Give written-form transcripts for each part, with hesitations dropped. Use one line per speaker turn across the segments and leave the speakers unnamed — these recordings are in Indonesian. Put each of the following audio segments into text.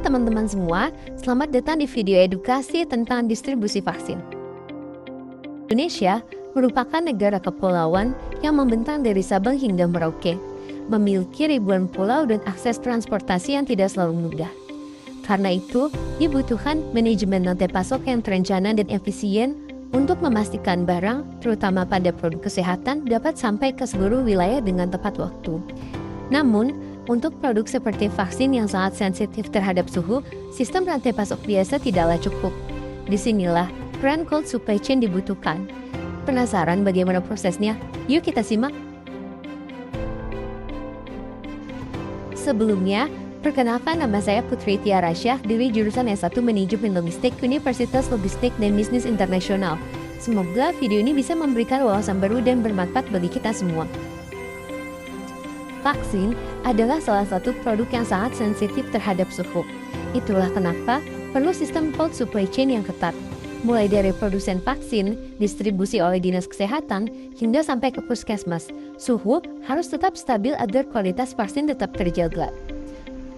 Halo teman-teman semua, selamat datang di video edukasi tentang distribusi vaksin. Indonesia merupakan negara kepulauan yang membentang dari Sabang hingga Merauke, memiliki ribuan pulau dan akses transportasi yang tidak selalu mudah. Karena itu, dibutuhkan manajemen rantai pasok yang terencana dan efisien untuk memastikan barang, terutama pada produk kesehatan, dapat sampai ke seluruh wilayah dengan tepat waktu. Namun, untuk produk seperti vaksin yang sangat sensitif terhadap suhu, sistem rantai pasok biasa tidaklah cukup. Disinilah peran cold supply chain dibutuhkan. Penasaran bagaimana prosesnya? Yuk kita simak. Sebelumnya, perkenalkan nama saya Putri Tiara Syah dari jurusan S1 Manajemen Logistik Universitas Logistik dan Bisnis Internasional. Semoga video ini bisa memberikan wawasan baru dan bermanfaat bagi kita semua. Vaksin adalah salah satu produk yang sangat sensitif terhadap suhu. Itulah kenapa perlu sistem cold supply chain yang ketat. Mulai dari produsen vaksin, distribusi oleh dinas kesehatan, hingga sampai ke puskesmas. Suhu harus tetap stabil agar kualitas vaksin tetap terjaga.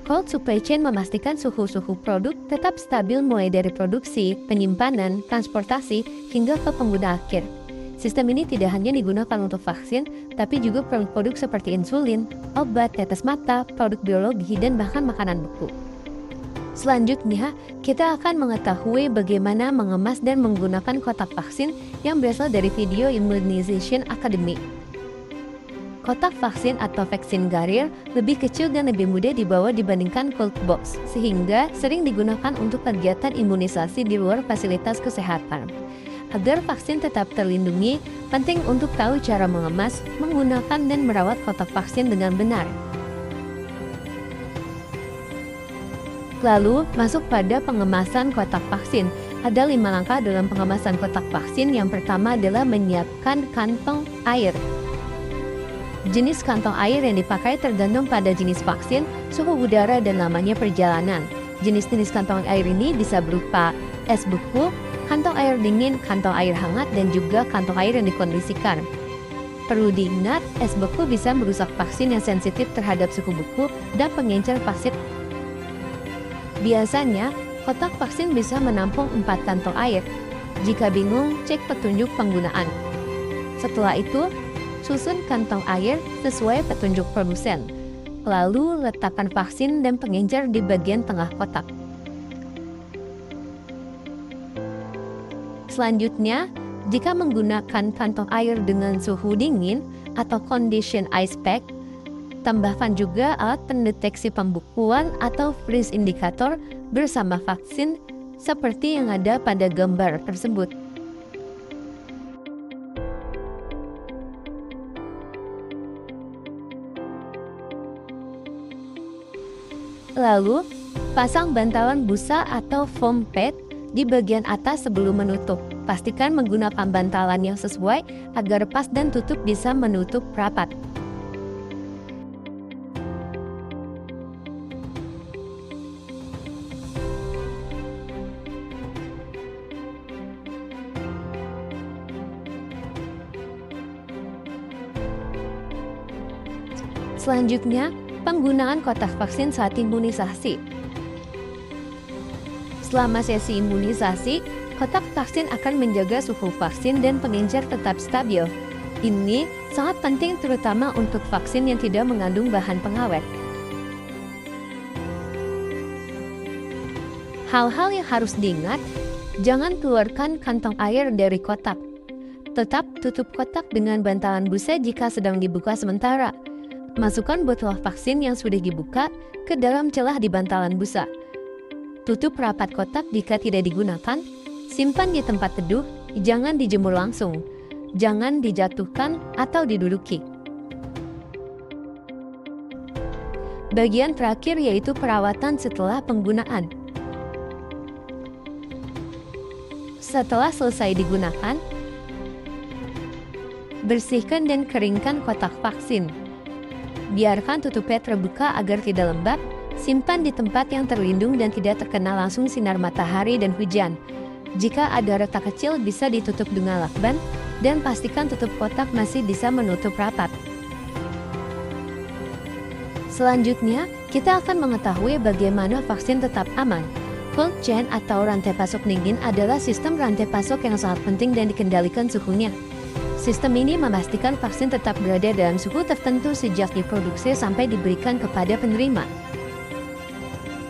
Cold supply chain memastikan suhu-suhu produk tetap stabil mulai dari produksi, penyimpanan, transportasi, hingga ke pengguna akhir. Sistem ini tidak hanya digunakan untuk vaksin, tapi juga produk-produk seperti insulin, obat, tetes mata, produk biologi, dan bahkan makanan beku. Selanjutnya, kita akan mengetahui bagaimana mengemas dan menggunakan kotak vaksin yang berasal dari Video Immunization Academy. Kotak vaksin atau vaksin carrier lebih kecil dan lebih mudah dibawa dibandingkan cold box, sehingga sering digunakan untuk kegiatan imunisasi di luar fasilitas kesehatan. Agar vaksin tetap terlindungi, penting untuk tahu cara mengemas, menggunakan dan merawat kotak vaksin dengan benar. Lalu, masuk pada pengemasan kotak vaksin. Ada 5 langkah dalam pengemasan kotak vaksin. Yang pertama adalah menyiapkan kantong air. Jenis kantong air yang dipakai tergantung pada jenis vaksin, suhu udara, dan lamanya perjalanan. Jenis-jenis kantong air ini bisa berupa es beku, kantong air dingin, kantong air hangat, dan juga kantong air yang dikondisikan. Perlu diingat, es beku bisa merusak vaksin yang sensitif terhadap suhu beku dan pengencer vaksin. Biasanya, kotak vaksin bisa menampung 4 kantong air. Jika bingung, cek petunjuk penggunaan. Setelah itu, susun kantong air sesuai petunjuk produsen. Lalu, letakkan vaksin dan pengencer di bagian tengah kotak. Selanjutnya, jika menggunakan kantong air dengan suhu dingin atau condition ice pack, tambahkan juga alat pendeteksi pembukuan atau freeze indicator bersama vaksin seperti yang ada pada gambar tersebut. Lalu, pasang bantalan busa atau foam pad di bagian atas sebelum menutup. Pastikan menggunakan bantalan yang sesuai agar pas dan tutup bisa menutup rapat. Selanjutnya, penggunaan kotak vaksin saat imunisasi. Selama sesi imunisasi, kotak vaksin akan menjaga suhu vaksin dan pengencer tetap stabil. Ini sangat penting terutama untuk vaksin yang tidak mengandung bahan pengawet. Hal-hal yang harus diingat, jangan keluarkan kantong air dari kotak. Tetap tutup kotak dengan bantalan busa jika sedang dibuka sementara. Masukkan botol vaksin yang sudah dibuka ke dalam celah di bantalan busa. Tutup rapat kotak jika tidak digunakan, simpan di tempat teduh, jangan dijemur langsung, jangan dijatuhkan atau diduduki. Bagian terakhir yaitu perawatan setelah penggunaan. Setelah selesai digunakan, bersihkan dan keringkan kotak vaksin. Biarkan tutupnya terbuka agar tidak lembab. Simpan di tempat yang terlindung dan tidak terkena langsung sinar matahari dan hujan. Jika ada retak kecil bisa ditutup dengan lakban dan pastikan tutup kotak masih bisa menutup rapat. Selanjutnya, kita akan mengetahui bagaimana vaksin tetap aman. Cold chain atau rantai pasok dingin adalah sistem rantai pasok yang sangat penting dan dikendalikan suhunya. Sistem ini memastikan vaksin tetap berada dalam suhu tertentu sejak diproduksi sampai diberikan kepada penerima.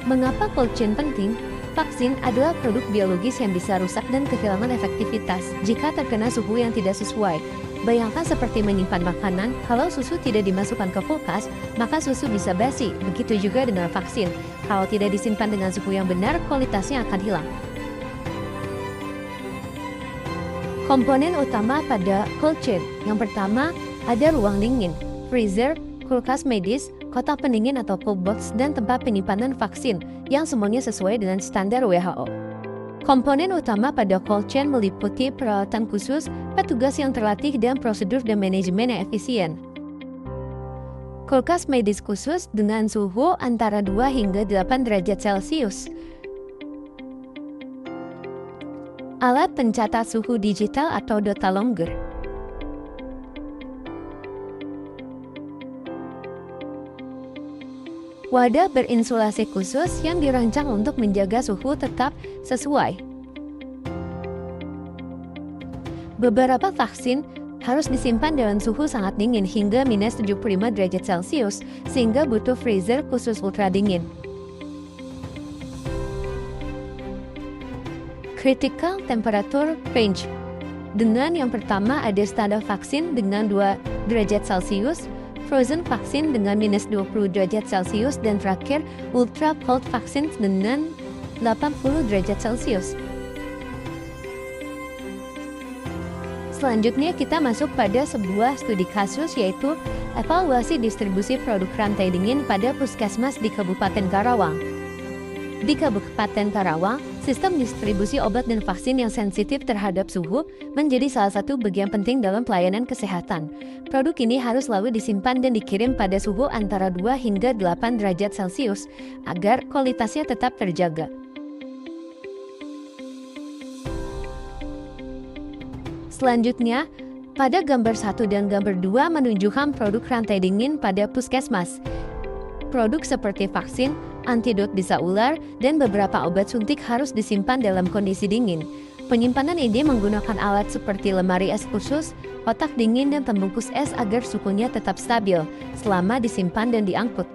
Mengapa cold chain penting? Vaksin adalah produk biologis yang bisa rusak dan kehilangan efektivitas jika terkena suhu yang tidak sesuai. Bayangkan seperti menyimpan makanan, kalau susu tidak dimasukkan ke kulkas, maka susu bisa basi. Begitu juga dengan vaksin. Kalau tidak disimpan dengan suhu yang benar, kualitasnya akan hilang. Komponen utama pada cold chain. Yang pertama, ada ruang dingin, freezer, kulkas medis, kotak pendingin atau cold box, dan tempat penyimpanan vaksin, yang semuanya sesuai dengan standar WHO. Komponen utama pada cold chain meliputi peralatan khusus, petugas yang terlatih, dan prosedur dan manajemen yang efisien. Kulkas medis khusus dengan suhu antara 2 hingga 8 derajat Celcius. Alat pencatat suhu digital atau data logger. Wadah berinsulasi khusus yang dirancang untuk menjaga suhu tetap sesuai. Beberapa vaksin harus disimpan dalam suhu sangat dingin hingga minus 75 derajat Celcius, sehingga butuh freezer khusus ultra dingin. Critical temperature range. Dengan yang pertama ada standar vaksin dengan 2 derajat Celcius, frozen vaksin dengan minus 20 derajat Celcius, dan terakhir ultra cold vaksin dengan 80 derajat Celcius. Selanjutnya kita masuk pada sebuah studi kasus, yaitu evaluasi distribusi produk rantai dingin pada puskesmas di Kabupaten Karawang. Di Kabupaten Karawang, sistem distribusi obat dan vaksin yang sensitif terhadap suhu menjadi salah satu bagian penting dalam pelayanan kesehatan. Produk ini harus selalu disimpan dan dikirim pada suhu antara 2 hingga 8 derajat Celcius agar kualitasnya tetap terjaga. Selanjutnya, pada gambar 1 dan gambar 2 menunjukkan produk rantai dingin pada puskesmas. Produk seperti vaksin, antidot bisa ular, dan beberapa obat suntik harus disimpan dalam kondisi dingin. Penyimpanan ini menggunakan alat seperti lemari es khusus, kotak dingin, dan pembungkus es agar suhunya tetap stabil selama disimpan dan diangkut.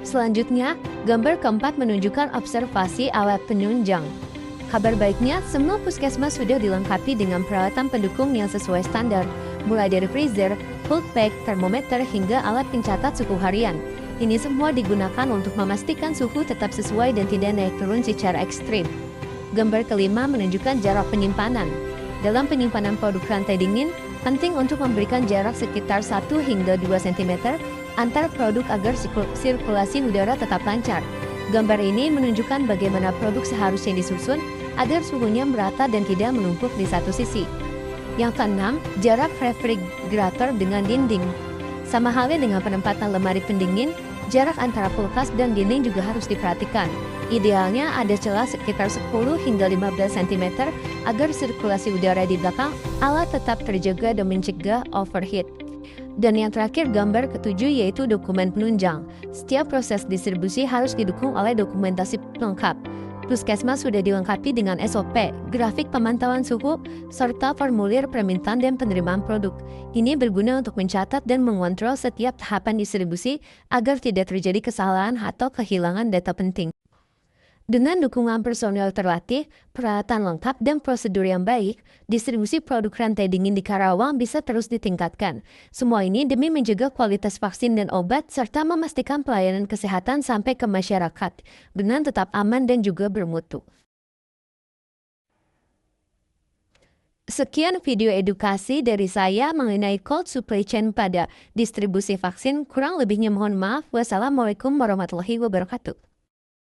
Selanjutnya, gambar keempat menunjukkan observasi alat penunjang. Kabar baiknya, semua puskesmas sudah dilengkapi dengan peralatan pendukung yang sesuai standar, mulai dari freezer, cold pack, termometer, hingga alat pencatat suhu harian. Ini semua digunakan untuk memastikan suhu tetap sesuai dan tidak naik turun secara ekstrim. Gambar kelima menunjukkan jarak penyimpanan. Dalam penyimpanan produk rantai dingin, penting untuk memberikan jarak sekitar 1 hingga 2 cm antar produk agar sirkulasi udara tetap lancar. Gambar ini menunjukkan bagaimana produk seharusnya disusun agar suhunya merata dan tidak menumpuk di satu sisi. Yang keenam, jarak refrigerator dengan dinding. Sama halnya dengan penempatan lemari pendingin, jarak antara kulkas dan dinding juga harus diperhatikan. Idealnya ada celah sekitar 10 hingga 15 cm agar sirkulasi udara di belakang alat tetap terjaga dan mencegah overheat. Dan yang terakhir, gambar ketujuh, yaitu dokumen penunjang. Setiap proses distribusi harus didukung oleh dokumentasi lengkap. Puskesmas sudah dilengkapi dengan SOP, grafik pemantauan suhu, serta formulir permintaan dan penerimaan produk. Ini berguna untuk mencatat dan mengontrol setiap tahapan distribusi agar tidak terjadi kesalahan atau kehilangan data penting. Dengan dukungan personel terlatih, peralatan lengkap, dan prosedur yang baik, distribusi produk rantai dingin di Karawang bisa terus ditingkatkan. Semua ini demi menjaga kualitas vaksin dan obat, serta memastikan pelayanan kesehatan sampai ke masyarakat dengan tetap aman dan juga bermutu. Sekian video edukasi dari saya mengenai cold supply chain pada distribusi vaksin. Kurang lebihnya mohon maaf. Wassalamualaikum warahmatullahi wabarakatuh.